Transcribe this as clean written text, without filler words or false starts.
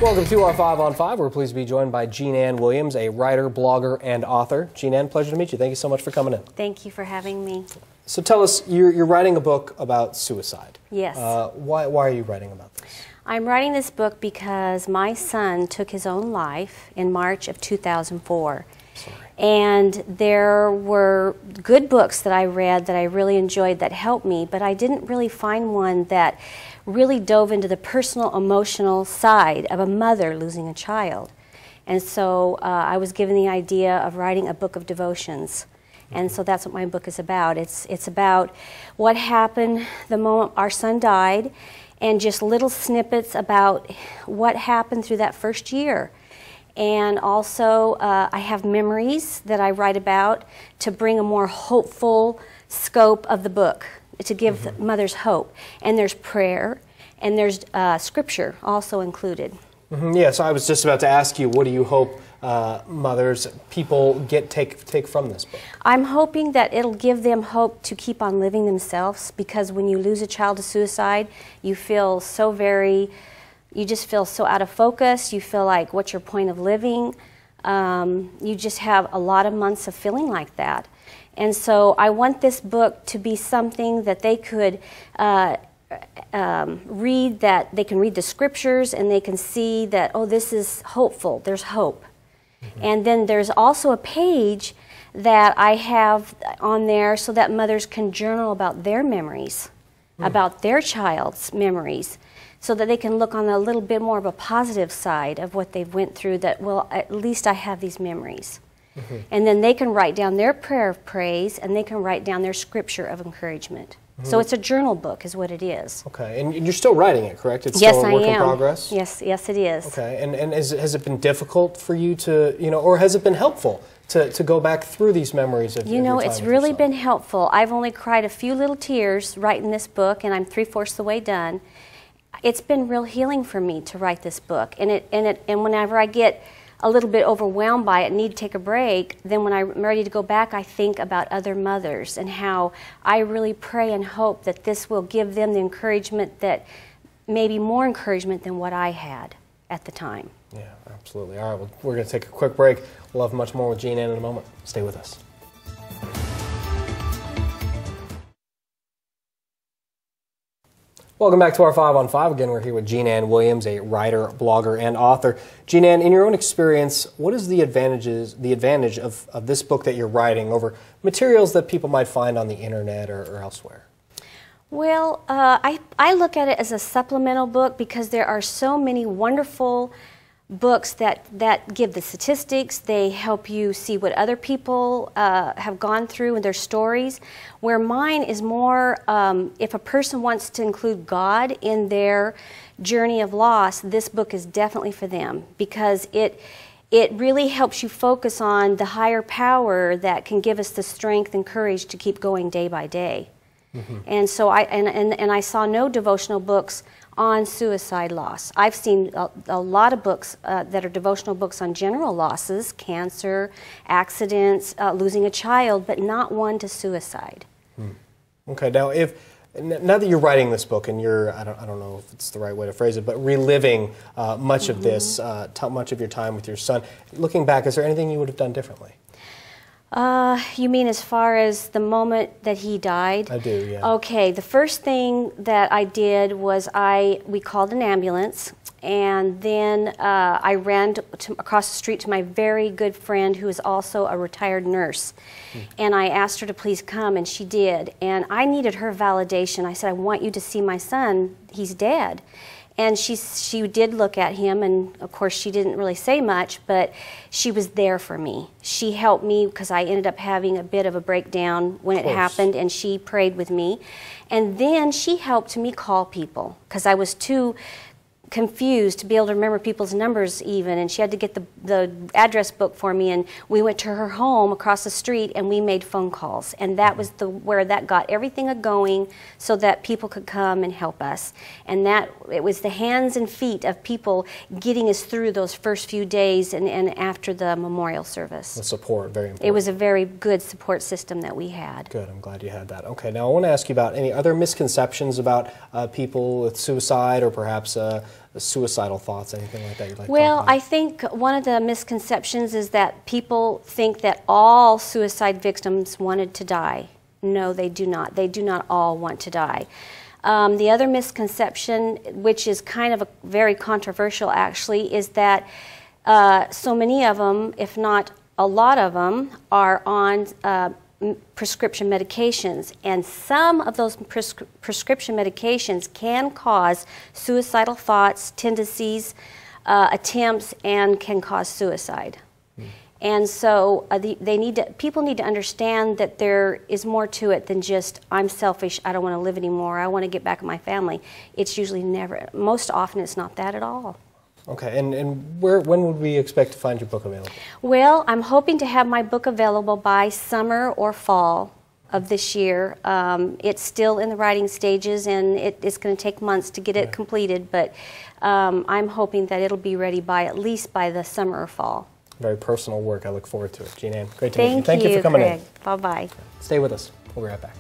Welcome to our 5 on 5. We're pleased to be joined by Jean Ann Williams, a writer, blogger, and author. Jean Ann, pleasure to meet you. Thank you so much for coming in. Thank you for having me. So tell us, you're writing a book about suicide. Yes. Why are you writing about this? I'm writing this book because my son took his own life in March of 2004. Sorry. And there were good books that I read that I really enjoyed that helped me, but I didn't really find one that really dove into the personal, emotional side of a mother losing a child. And so I was given the idea of writing a book of devotions. And so that's what my book is about. It's about what happened the moment our son died, and just little snippets about what happened through that first year. And also I have memories that I write about to bring a more hopeful scope of the book, to give mothers hope. And there's prayer, and there's scripture also included. Yeah, so I was just about to ask you, what do you hope mothers, people take from this book? I'm hoping that it'll give them hope to keep on living themselves, because when you lose a child to suicide, you feel so you just feel so out of focus. You feel like, what's your point of living? You just have a lot of months of feeling like that. And so I want this book to be something that they could read, that they can read the scriptures and they can see that, oh, this is hopeful, there's hope. And then there's also a page that I have on there so that mothers can journal about their memories, about their child's memories, so that they can look on a little bit more of a positive side of what they've went through, that, well, at least I have these memories. And then they can write down their prayer of praise, and they can write down their scripture of encouragement. So it's a journal book is what it is. Okay, and you're still writing it, correct? It's yes, still a work in progress? Yes, it is. Okay, and has it been difficult for you to, or has it been helpful to go back through these memories of your time with it's your really son? been helpful. I've only cried a few little tears writing this book, and I'm 3/4 the way done. It's been real healing for me to write this book, and whenever I get a little bit overwhelmed by it and need to take a break, then when I'm ready to go back, I think about other mothers and how I really pray and hope that this will give them the encouragement, that maybe more encouragement than what I had at the time. Yeah, absolutely. All right, well, we're going to take a quick break. We'll have much more with Jean Ann in a moment. Stay with us. Welcome back to our 5 on 5. Again, we're here with Jean Ann Williams, a writer, blogger, and author. Jean Ann, in your own experience, what is the advantage of this book that you're writing over materials that people might find on the internet or elsewhere? Well, I look at it as a supplemental book, because there are so many wonderful books that give the statistics. They help you see what other people have gone through and their stories, where mine is more, if a person wants to include God in their journey of loss, this book is definitely for them, because it really helps you focus on the higher power that can give us the strength and courage to keep going day by day. And so I saw no devotional books on suicide loss. I've seen a lot of books that are devotional books on general losses, cancer, accidents, losing a child, but not one to suicide. Okay, now now that you're writing this book, and you're, I don't know if it's the right way to phrase it, but reliving much of this, much of your time with your son, looking back, is there anything you would have done differently? You mean as far as the moment that he died? I do, yeah. Okay, the first thing that I did was we called an ambulance, and then I ran across the street to my very good friend who is also a retired nurse. And I asked her to please come, and she did. And I needed her validation. I said, I want you to see my son, he's dead. And she did look at him, and of course she didn't really say much, but she was there for me. She helped me, because I ended up having a bit of a breakdown when it happened, and she prayed with me. And then she helped me call people, because I was too confused to be able to remember people's numbers even, and she had to get the address book for me, and we went to her home across the street and we made phone calls, and that was where that got everything going so that people could come and help us. And that it was the hands and feet of people getting us through those first few days and after the memorial service. The support, very important. It was a very good support system that we had. Good, I'm glad you had that. Okay, now I want to ask you about any other misconceptions about people with suicide, or perhaps suicidal thoughts, anything like that you'd like to Well, talk about? I think one of the misconceptions is that people think that all suicide victims wanted to die. No, they do not. They do not all want to die. The other misconception, which is kind of very controversial actually, is that so many of them, if not a lot of them, are on prescription medications, and some of those prescription medications can cause suicidal thoughts, tendencies, attempts, and can cause suicide. And so people need to understand that there is more to it than just, I'm selfish, I don't want to live anymore, I want to get back at my family. It's usually never, most often it's not that at all. Okay, and when would we expect to find your book available? Well, I'm hoping to have my book available by summer or fall of this year. It's still in the writing stages, and it's going to take months to get it completed, but I'm hoping that it'll be ready at least by the summer or fall. Very personal work. I look forward to it. Jean Ann, great to meet you. Thank you for coming Craig. in. Bye-bye. Stay with us. We'll be right back.